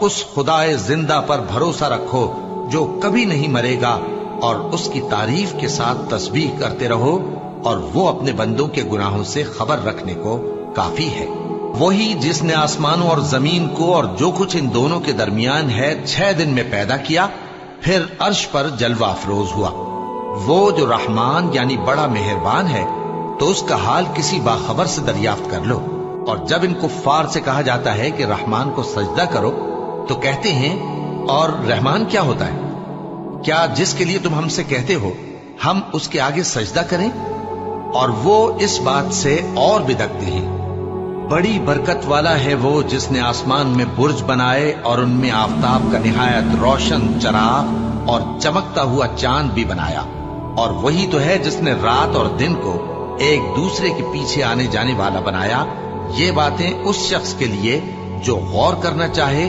उस खुदाए जिंदा पर भरोसा रखो जो कभी नहीं मरेगा, और उसकी तारीफ के साथ तस्बीह करते रहो, और वो अपने बंदों के गुनाहों से खबर रखने को काफी है। वही जिसने आसमानों और जमीन को और जो कुछ इन दोनों के दरमियान है 6 दिन में पैदा किया, फिर अर्श पर जलवा अफरोज हुआ। वो जो रहमान यानी बड़ा मेहरबान है, तो उसका हाल किसी बाखबर से दरियाफ्त कर लो। और जब इन कुफ्फार से कहा जाता है कि रहमान को सजदा करो, तो कहते हैं और रहमान क्या होता है? क्या जिसके लिए तुम हमसे कहते हो हम उसके आगे सजदा करें? और वो इस बात से और बिदकते हैं। बड़ी बरकत वाला है वो जिसने आसमान में बुर्ज बनाए और उनमें आफताब का निहायत रोशन चराग और चमकता हुआ चांद भी बनाया। और वही तो है जिसने रात और दिन को एक दूसरे के पीछे आने जाने वाला बनाया। ये बातें उस शख्स के लिए जो गौर करना चाहे